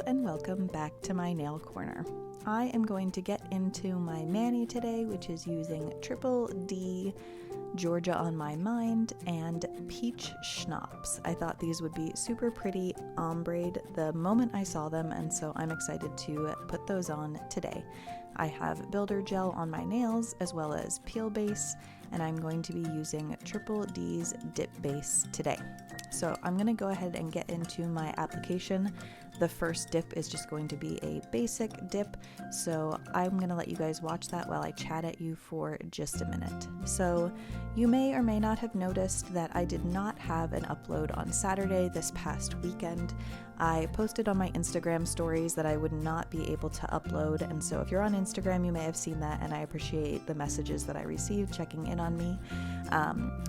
and welcome back to my nail corner. I am going to get into my mani today, which is using Triple D, Georgia on My Mind, and Peach Schnapps. I thought these would be super pretty ombre the moment I saw them, and so I'm excited to put those on today. I have builder gel on my nails as well as peel base, and I'm going to be using Triple D's dip base today. So I'm going to go ahead and get into my application. The first dip is just going to be a basic dip, so I'm going to let you guys watch that while I chat at you for just a minute. So you may or may not have noticed that I did not have an upload on Saturday this past weekend. I posted on my Instagram stories that I would not be able to upload, and so if you're on Instagram, you may have seen that, and I appreciate the messages that I received checking in on me.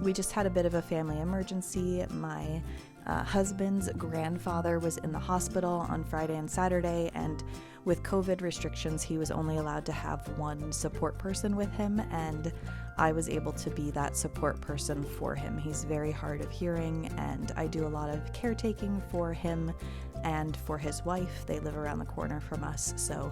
We just had a bit of a family emergency. My husband's grandfather was in the hospital on Friday and Saturday, and with COVID restrictions, he was only allowed to have one support person with him, and I was able to be that support person for him. He's very hard of hearing, and I do a lot of caretaking for him and for his wife. They live around the corner from us, so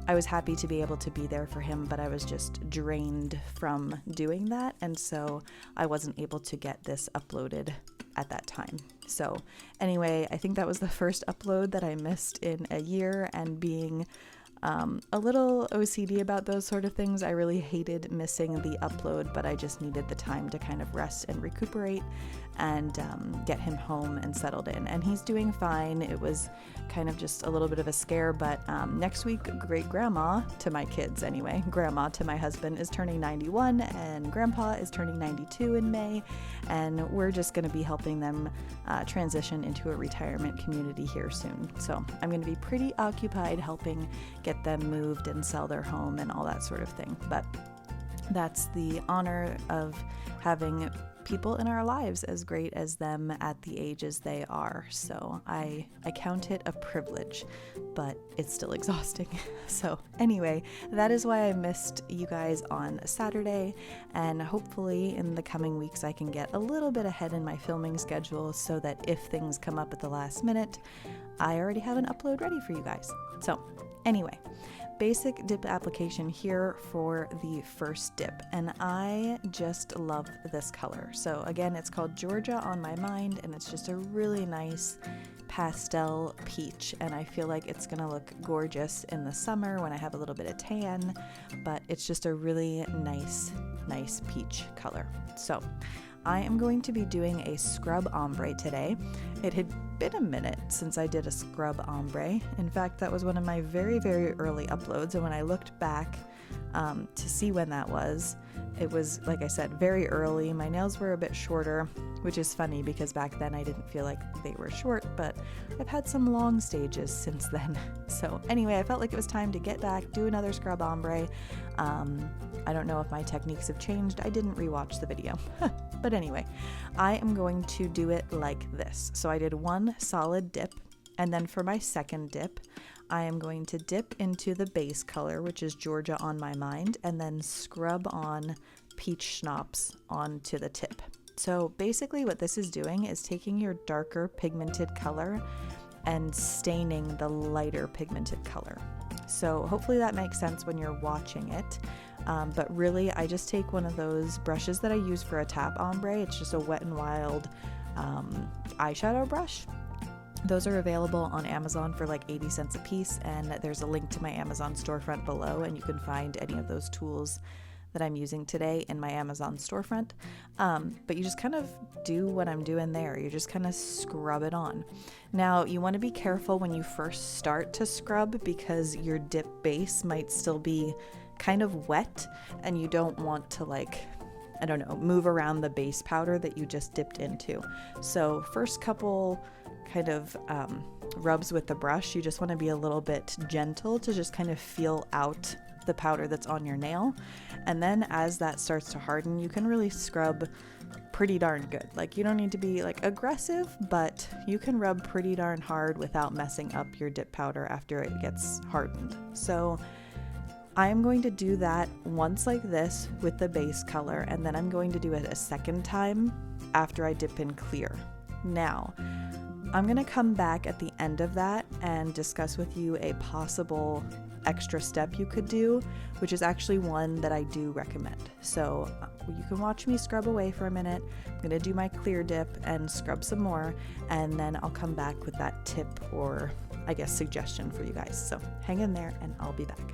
I was happy to be able to be there for him, but I was just drained from doing that, and so I wasn't able to get this uploaded at that time. So anyway, I think that was the first upload that I missed in a year, and being a little OCD about those sort of things, I really hated missing the upload, but I just needed the time to kind of rest and recuperate and get him home and settled in. And he's doing fine. It was kind of just a little bit of a scare, but next week, great grandma, to my kids anyway, grandma to my husband, is turning 91, and grandpa is turning 92 in May, and we're just going to be helping them transition into a retirement community here soon. So I'm going to be pretty occupied helping get them moved and sell their home and all that sort of thing. But that's the honor of having people in our lives as great as them at the ages they are. So I count it a privilege, but it's still exhausting. So anyway, that is why I missed you guys on Saturday, and hopefully in the coming weeks I can get a little bit ahead in my filming schedule so that if things come up at the last minute, I already have an upload ready for you guys. So anyway, basic dip application here for the first dip, and I just love this color. So again, it's called Georgia on My Mind, and it's just a really nice pastel peach, and I feel like it's gonna look gorgeous in the summer when I have a little bit of tan, but it's just a really nice peach color. So I am going to be doing a scrub ombre today. It had been a minute since I did a scrub ombre. In fact, that was one of my very, very early uploads, and when I looked back to see when that was, it was, like I said, very early. My nails were a bit shorter, which is funny because back then I didn't feel like they were short, but I've had some long stages since then. So anyway, I felt like it was time to get back, do another scrub ombre. I don't know if my techniques have changed. I didn't rewatch the video. But anyway, I am going to do it like this. So I did one solid dip, and then for my second dip, I am going to dip into the base color, which is Georgia on My Mind, and then scrub on Peach Schnapps onto the tip. So basically what this is doing is taking your darker pigmented color and staining the lighter pigmented color. So hopefully that makes sense when you're watching it. But really, I just take one of those brushes that I use for a tap ombre. It's just a Wet n Wild eyeshadow brush. Those are available on Amazon for like 80 cents a piece, and there's a link to my Amazon storefront below, and you can find any of those tools that I'm using today in my Amazon storefront. But you just kind of do what I'm doing there. You just kind of scrub it on. Now, you want to be careful when you first start to scrub because your dip base might still be kind of wet, and you don't want to, like, I don't know, move around the base powder that you just dipped into. So first couple kind of rubs with the brush, you just want to be a little bit gentle to just kind of feel out the powder that's on your nail. And then as that starts to harden, you can really scrub pretty darn good. Like, you don't need to be like aggressive, but you can rub pretty darn hard without messing up your dip powder after it gets hardened. So I am going to do that once like this with the base color, and then I'm going to do it a second time after I dip in clear. Now, I'm going to come back at the end of that and discuss with you a possible extra step you could do, which is actually one that I do recommend. So you can watch me scrub away for a minute. I'm going to do my clear dip and scrub some more, and then I'll come back with that tip or I guess suggestion for you guys. So hang in there and I'll be back.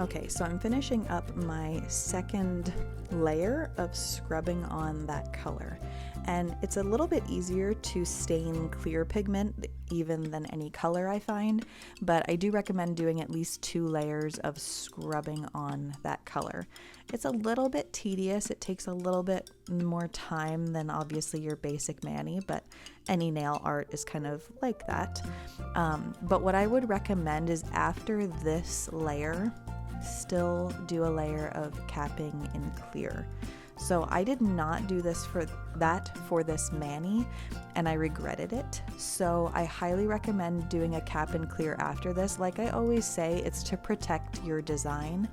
Okay, so I'm finishing up my second layer of scrubbing on that color, and it's a little bit easier to stain clear pigment even than any color I find, but I do recommend doing at least 2 layers of scrubbing on that color. It's a little bit tedious, it takes a little bit more time than obviously your basic mani, but any nail art is kind of like that. But what I would recommend is after this layer, still do a layer of capping in clear. So I did not do this for this mani, and I regretted it. So I highly recommend doing a cap and clear after this. Like I always say, it's to protect your design.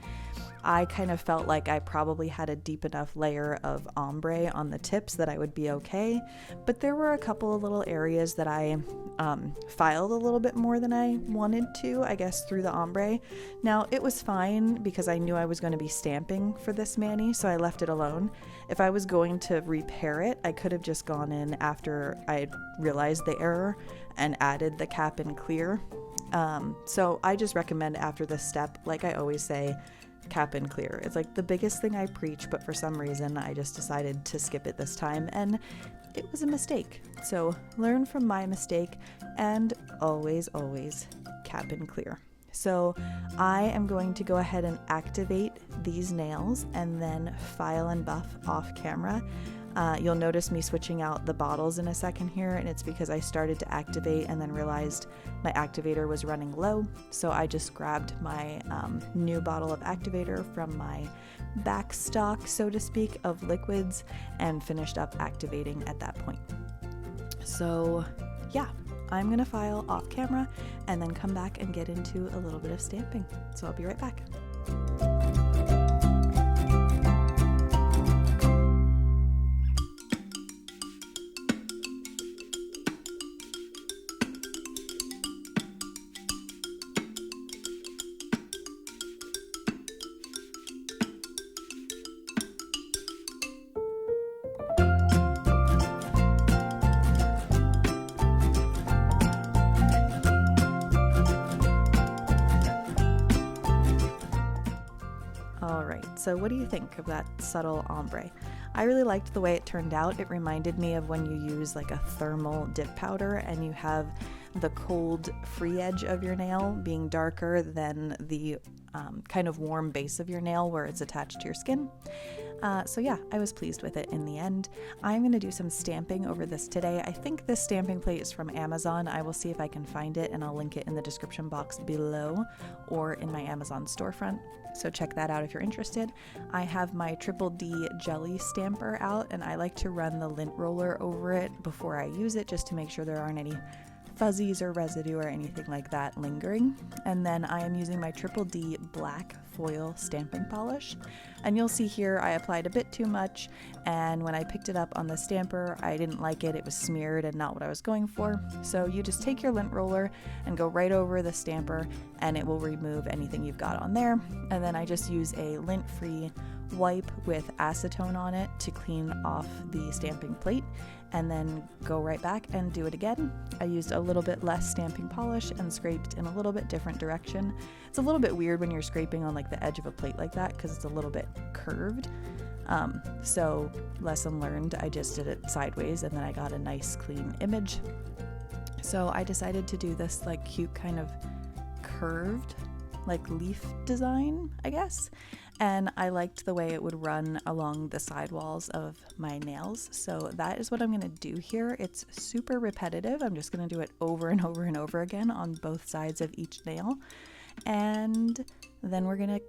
I kind of felt like I probably had a deep enough layer of ombre on the tips that I would be okay, but there were a couple of little areas that I filed a little bit more than I wanted to, I guess, through the ombre. Now, it was fine because I knew I was going to be stamping for this mani, so I left it alone. If I was going to repair it, I could have just gone in after I realized the error and added the cap and clear. So I just recommend after this step, like I always say, cap and clear. It's like the biggest thing I preach, but for some reason I just decided to skip it this time, and it was a mistake. So learn from my mistake and always cap and clear. So I am going to go ahead and activate these nails and then file and buff off camera. You'll notice me switching out the bottles in a second here, and it's because I started to activate and then realized my activator was running low. So I just grabbed my new bottle of activator from my back stock, so to speak, of liquids and finished up activating at that point. So yeah, I'm gonna file off camera and then come back and get into a little bit of stamping. So I'll be right back. So what do you think of that subtle ombre? I really liked the way it turned out. It reminded me of when you use like a thermal dip powder and you have the cold free edge of your nail being darker than the kind of warm base of your nail where it's attached to your skin. So yeah, I was pleased with it in the end. I'm going to do some stamping over this today. I think this stamping plate is from Amazon. I will see if I can find it and I'll link it in the description box below or in my Amazon storefront. So check that out if you're interested. I have my Triple D jelly stamper out and I like to run the lint roller over it before I use it just to make sure there aren't any fuzzies or residue or anything like that lingering. And then I am using my Triple D black foil stamping polish. And you'll see here I applied a bit too much, and when I picked it up on the stamper, I didn't like it. It was smeared and not what I was going for. So you just take your lint roller and go right over the stamper and it will remove anything you've got on there. And then I just use a lint-free wipe with acetone on it to clean off the stamping plate and then go right back and do it again. I used a little bit less stamping polish and scraped in a little bit different direction. It's a little bit weird when you're scraping on like the edge of a plate like that because it's a little bit curved. So lesson learned, I just did it sideways and then I got a nice clean image. So I decided to do this like cute kind of curved like leaf design, I guess. And I liked the way it would run along the sidewalls of my nails. So that is what I'm gonna do here. It's super repetitive. I'm just gonna do it over and over and over again on both sides of each nail. And then we're gonna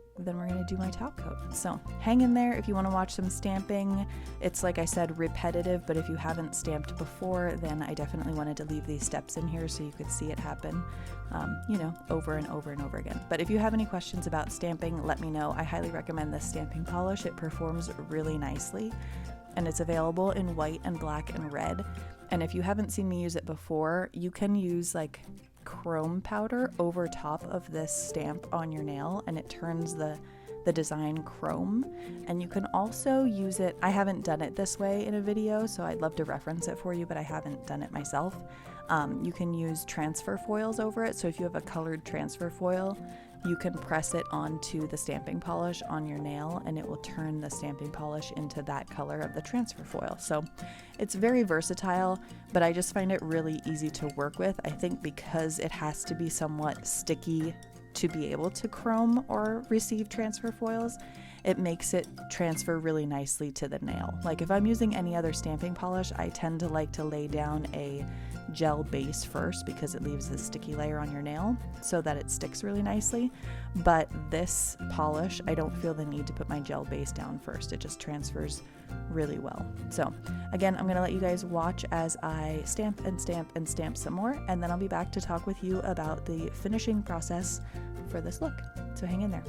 do my top coat. So hang in there if you want to watch some stamping. It's like I said, repetitive, but if you haven't stamped before, then I definitely wanted to leave these steps in here so you could see it happen, over and over and over again. But if you have any questions about stamping, let me know. I highly recommend this stamping polish. It performs really nicely, and it's available in white and black and red. And if you haven't seen me use it before, you can use like chrome powder over top of this stamp on your nail and it turns the design chrome. And you can also use it, I haven't done it this way in a video, so I'd love to reference it for you, but I haven't done it myself. You can use transfer foils over it. So if you have a colored transfer foil, you can press it onto the stamping polish on your nail and it will turn the stamping polish into that color of the transfer foil. So it's very versatile, but I just find it really easy to work with. I think because it has to be somewhat sticky to be able to chrome or receive transfer foils, it makes it transfer really nicely to the nail. Like if I'm using any other stamping polish, I tend to like to lay down a gel base first because it leaves this sticky layer on your nail so that it sticks really nicely. But this polish, I don't feel the need to put my gel base down first. It just transfers really well. So again, I'm gonna let you guys watch as I stamp and stamp and stamp some more, and then I'll be back to talk with you about the finishing process for this look. So hang in there.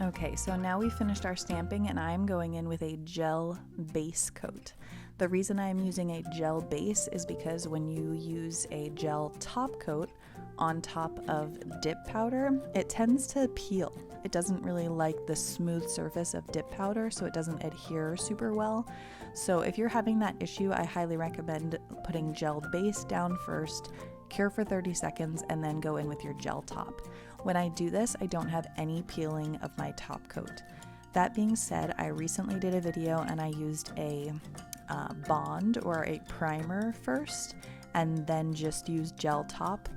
Okay, so now we finished our stamping and I'm going in with a gel base coat. The reason I'm using a gel base is because when you use a gel top coat on top of dip powder, it tends to peel. It doesn't really like the smooth surface of dip powder, so it doesn't adhere super well. So if you're having that issue, I highly recommend putting gel base down first, cure for 30 seconds, and then go in with your gel top. When I do this, I don't have any peeling of my top coat. That being said, I recently did a video and I used a bond or a primer first and then just used gel top.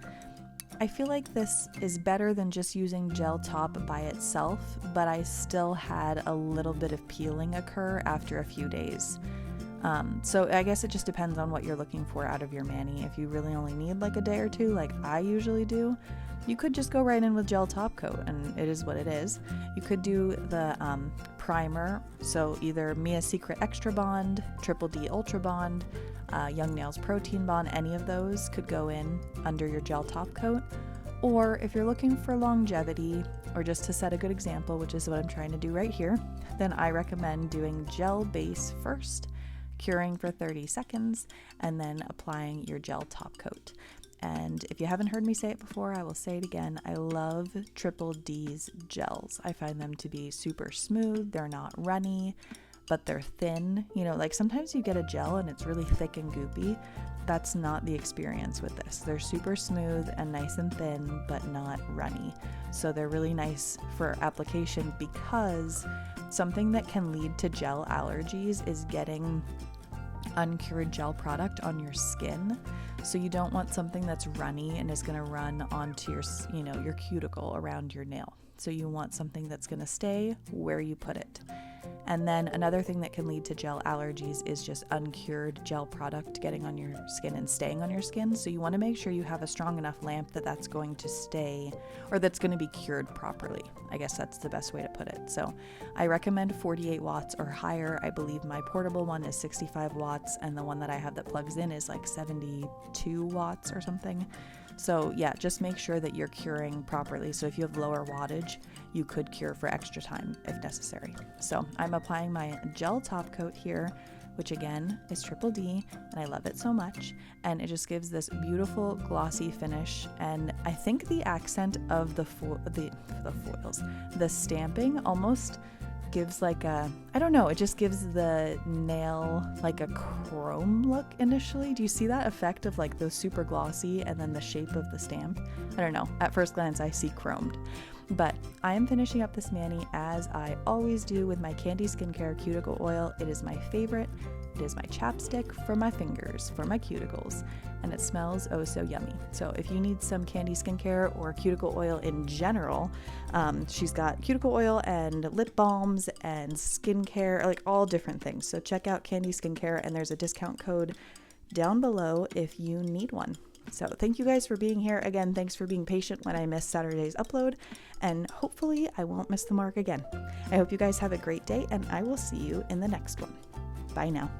I feel like this is better than just using gel top by itself, but I still had a little bit of peeling occur after a few days. So I guess it just depends on what you're looking for out of your mani. If you really only need like a day or two, like I usually do, you could just go right in with gel top coat and it is what it is. You could do the primer, so either Mia Secret Extra Bond, Triple D Ultra Bond, Young Nails Protein Bond, any of those could go in under your gel top coat. Or if you're looking for longevity or just to set a good example, which is what I'm trying to do right here, then I recommend doing gel base first, curing for 30 seconds, and then applying your gel top coat. And if you haven't heard me say it before, I will say it again. I love Triple D's gels. I find them to be super smooth. They're not runny, but they're thin. You know, like sometimes you get a gel and it's really thick and goopy. That's not the experience with this. They're super smooth and nice and thin, but not runny. So they're really nice for application because something that can lead to gel allergies is getting uncured gel product on your skin. So you don't want something that's runny and is going to run onto your, your cuticle around your nail. So you want something that's going to stay where you put it. And then another thing that can lead to gel allergies is just uncured gel product getting on your skin and staying on your skin. So you want to make sure you have a strong enough lamp that that's going to stay, or that's going to be cured properly. I guess that's the best way to put it. So I recommend 48 watts or higher. I believe my portable one is 65 watts and the one that I have that plugs in is like 72 watts or something. So yeah, just make sure that you're curing properly. So if you have lower wattage, you could cure for extra time if necessary. So I'm applying my gel top coat here, which again is Triple D, and I love it so much. And it just gives this beautiful glossy finish. And I think the accent of the foils, the stamping almost gives like a, I don't know, it just gives the nail like a chrome look initially. Do you see that effect of like those super glossy and then the shape of the stamp? I don't know. At first glance, I see chromed. But I am finishing up this mani as I always do with my Candi Skincare Cuticle Oil. It is my favorite. It is my chapstick for my fingers, for my cuticles, and it smells oh so yummy. So if you need some Candi Skincare or cuticle oil in general, she's got cuticle oil and lip balms and skincare, like all different things. So check out Candi Skincare, and there's a discount code down below if you need one. So thank you guys for being here. Again, thanks for being patient when I missed Saturday's upload, and hopefully I won't miss the mark again. I hope you guys have a great day, and I will see you in the next one. Bye now.